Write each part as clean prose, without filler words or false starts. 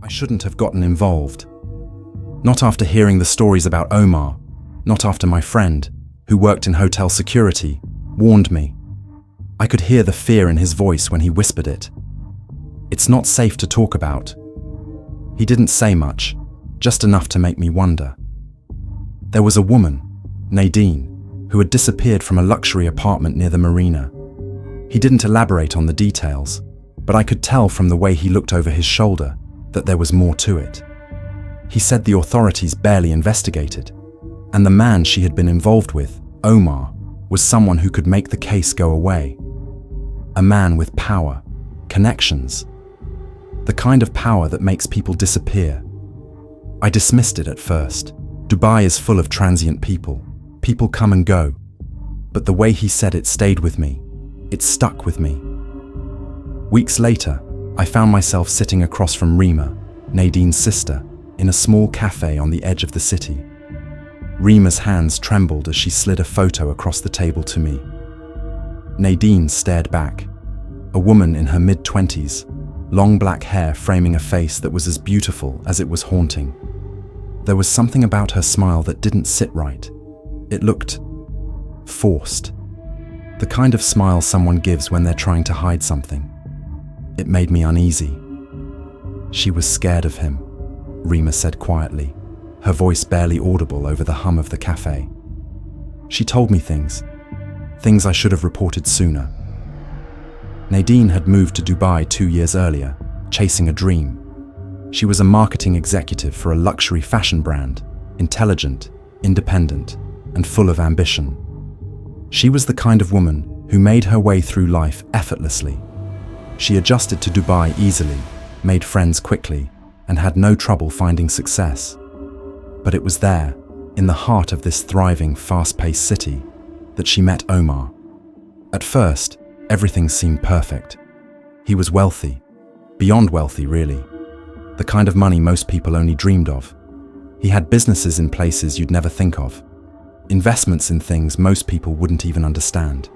I shouldn't have gotten involved. Not after hearing the stories about Omar, not after my friend, who worked in hotel security, warned me. I could hear the fear in his voice when he whispered it. It's not safe to talk about. He didn't say much, just enough to make me wonder. There was a woman, Nadine, who had disappeared from a luxury apartment near the marina. He didn't elaborate on the details, but I could tell from the way he looked over his shoulder that there was more to it. He said the authorities barely investigated, and the man she had been involved with, Omar, was someone who could make the case go away. A man with power, connections, the kind of power that makes people disappear. I dismissed it at first. Dubai is full of transient people. People come and go. But the way he said it stayed with me. It stuck with me. Weeks later, I found myself sitting across from Rima, Nadine's sister, in a small cafe on the edge of the city. Rima's hands trembled as she slid a photo across the table to me. Nadine stared back. A woman in her mid-20s, long black hair framing a face that was as beautiful as it was haunting. There was something about her smile that didn't sit right. It looked forced. The kind of smile someone gives when they're trying to hide something. It made me uneasy. She was scared of him, Rima said quietly, her voice barely audible over the hum of the cafe. She told me things I should have reported sooner. Nadine had moved to Dubai 2 years earlier, chasing a dream. She was a marketing executive for a luxury fashion brand, intelligent, independent, and full of ambition. She was the kind of woman who made her way through life effortlessly. She adjusted to Dubai easily, made friends quickly, and had no trouble finding success. But it was there, in the heart of this thriving, fast-paced city, that she met Omar. At first, everything seemed perfect. He was wealthy, beyond wealthy really, the kind of money most people only dreamed of. He had businesses in places you'd never think of, investments in things most people wouldn't even understand.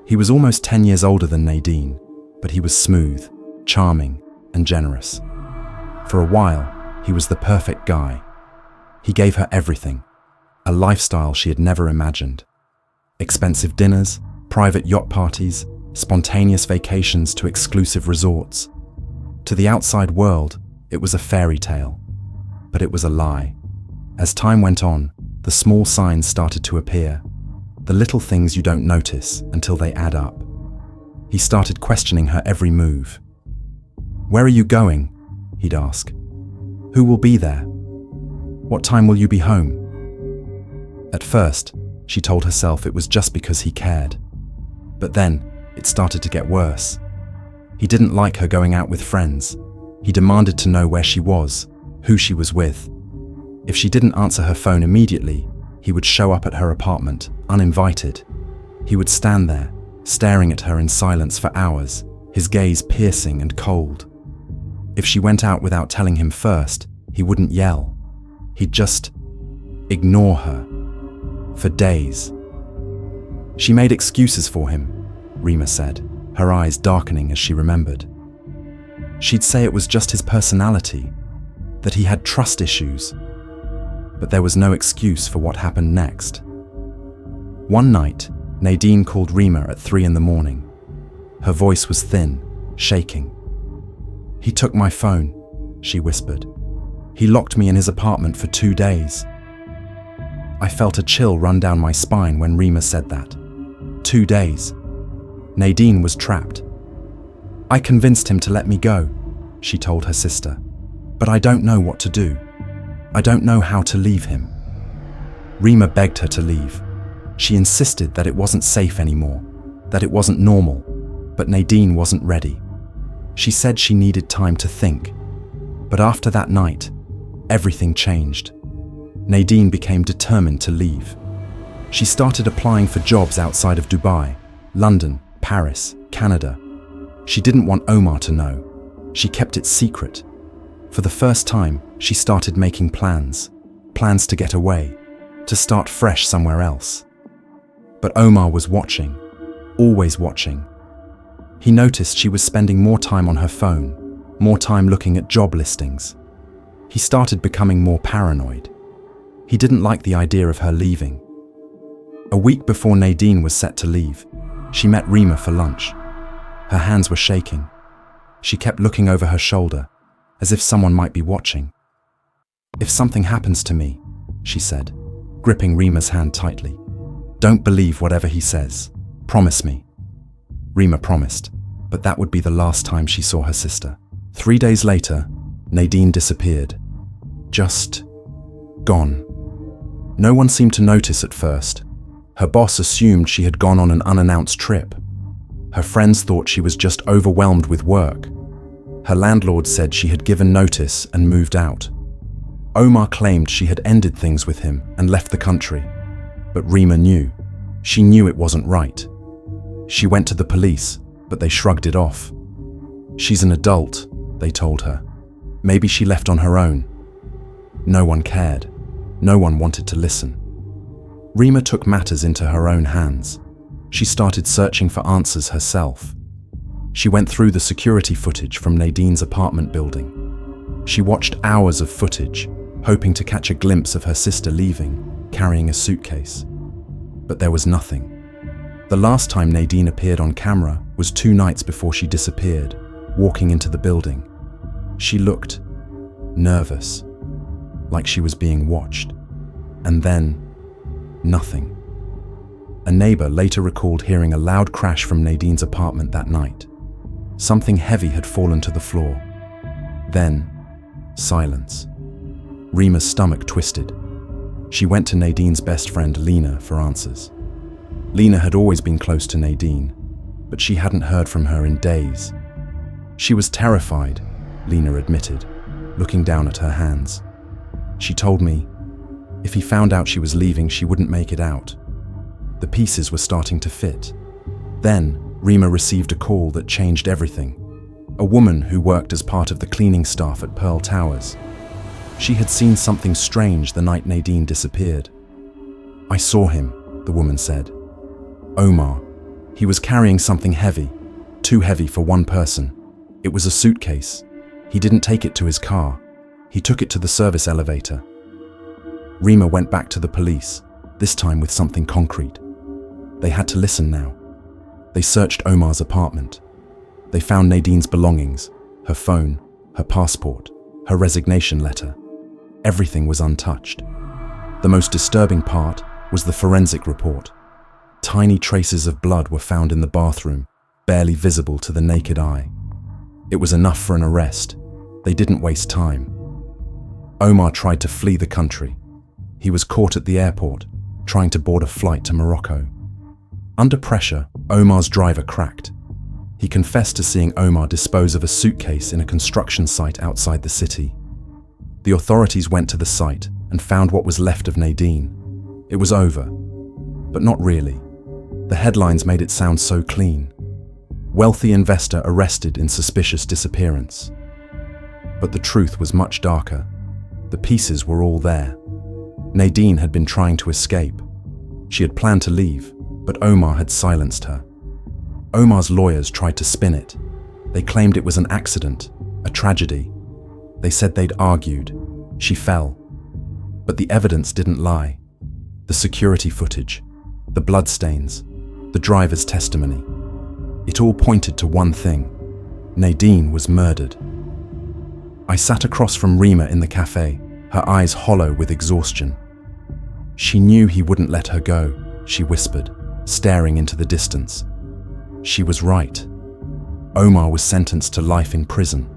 He was almost 10 years older than Nadine, but he was smooth, charming, and generous. For a while, he was the perfect guy. He gave her everything, a lifestyle she had never imagined. Expensive dinners, private yacht parties, spontaneous vacations to exclusive resorts. To the outside world, it was a fairy tale, but it was a lie. As time went on, the small signs started to appear, the little things you don't notice until they add up. He started questioning her every move. "Where are you going?" he'd ask. "Who will be there? What time will you be home?" At first, she told herself it was just because he cared. But then, it started to get worse. He didn't like her going out with friends. He demanded to know where she was, who she was with. If she didn't answer her phone immediately, he would show up at her apartment, uninvited. He would stand there, staring at her in silence for hours, his gaze piercing and cold. If she went out without telling him first, he wouldn't yell. He'd just ignore her. For days. She made excuses for him, Rima said, her eyes darkening as she remembered. She'd say it was just his personality, that he had trust issues. But there was no excuse for what happened next. One night, Nadine called Rima at 3 a.m. Her voice was thin, shaking. "He took my phone," she whispered. "He locked me in his apartment for 2 days." I felt a chill run down my spine when Rima said that. 2 days. Nadine was trapped. "I convinced him to let me go," she told her sister. "But I don't know what to do. I don't know how to leave him." Rima begged her to leave. She insisted that it wasn't safe anymore, that it wasn't normal, but Nadine wasn't ready. She said she needed time to think. But after that night, everything changed. Nadine became determined to leave. She started applying for jobs outside of Dubai, London, Paris, Canada. She didn't want Omar to know. She kept it secret. For the first time, she started making plans to get away, to start fresh somewhere else. But Omar was watching, always watching. He noticed she was spending more time on her phone, more time looking at job listings. He started becoming more paranoid. He didn't like the idea of her leaving. A week before Nadine was set to leave, she met Rima for lunch. Her hands were shaking. She kept looking over her shoulder, as if someone might be watching. "If something happens to me," she said, gripping Rima's hand tightly, "don't believe whatever he says. Promise me." Rima promised, but that would be the last time she saw her sister. 3 days later, Nadine disappeared. Just gone. No one seemed to notice at first. Her boss assumed she had gone on an unannounced trip. Her friends thought she was just overwhelmed with work. Her landlord said she had given notice and moved out. Omar claimed she had ended things with him and left the country. But Rima knew. She knew it wasn't right. She went to the police, but they shrugged it off. "She's an adult," they told her. "Maybe she left on her own." No one cared. No one wanted to listen. Rima took matters into her own hands. She started searching for answers herself. She went through the security footage from Nadine's apartment building. She watched hours of footage, hoping to catch a glimpse of her sister leaving, carrying a suitcase. But there was nothing. The last time Nadine appeared on camera was 2 nights before she disappeared, walking into the building. She looked nervous, like she was being watched. And then, nothing. A neighbor later recalled hearing a loud crash from Nadine's apartment that night. Something heavy had fallen to the floor. Then, silence. Rima's stomach twisted. She went to Nadine's best friend Lena for answers. Lena had always been close to Nadine, but she hadn't heard from her in days. She was terrified, Lena admitted, looking down at her hands. She told me, if he found out she was leaving, she wouldn't make it out. The pieces were starting to fit. Then, Rima received a call that changed everything. A woman who worked as part of the cleaning staff at Pearl Towers. She had seen something strange the night Nadine disappeared. "I saw him," the woman said. "Omar. He was carrying something heavy, too heavy for one person. It was a suitcase. He didn't take it to his car. He took it to the service elevator." Rima went back to the police, this time with something concrete. They had to listen now. They searched Omar's apartment. They found Nadine's belongings, her phone, her passport, her resignation letter. Everything was untouched. The most disturbing part was the forensic report. Tiny traces of blood were found in the bathroom, barely visible to the naked eye. It was enough for an arrest. They didn't waste time. Omar tried to flee the country. He was caught at the airport, trying to board a flight to Morocco. Under pressure, Omar's driver cracked. He confessed to seeing Omar dispose of a suitcase in a construction site outside the city. The authorities went to the site and found what was left of Nadine. It was over, but not really. The headlines made it sound so clean. Wealthy investor arrested in suspicious disappearance. But the truth was much darker. The pieces were all there. Nadine had been trying to escape. She had planned to leave, but Omar had silenced her. Omar's lawyers tried to spin it. They claimed it was an accident, a tragedy. They said they'd argued. She fell. But the evidence didn't lie. The security footage, the bloodstains, the driver's testimony. It all pointed to one thing. Nadine was murdered. I sat across from Rima in the cafe, her eyes hollow with exhaustion. She knew he wouldn't let her go, she whispered, staring into the distance. She was right. Omar was sentenced to life in prison,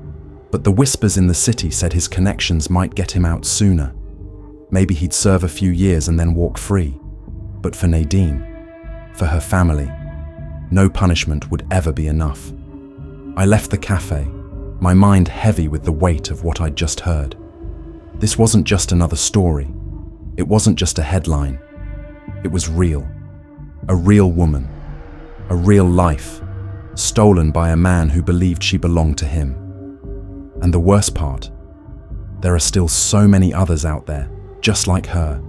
but the whispers in the city said his connections might get him out sooner. Maybe he'd serve a few years and then walk free. But for Nadine, for her family, no punishment would ever be enough. I left the cafe, my mind heavy with the weight of what I'd just heard. This wasn't just another story. It wasn't just a headline. It was real. A real woman. A real life, stolen by a man who believed she belonged to him. And the worst part, there are still so many others out there, just like her.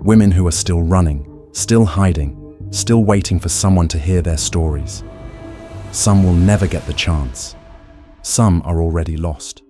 Women who are still running, still hiding, still waiting for someone to hear their stories. Some will never get the chance. Some are already lost.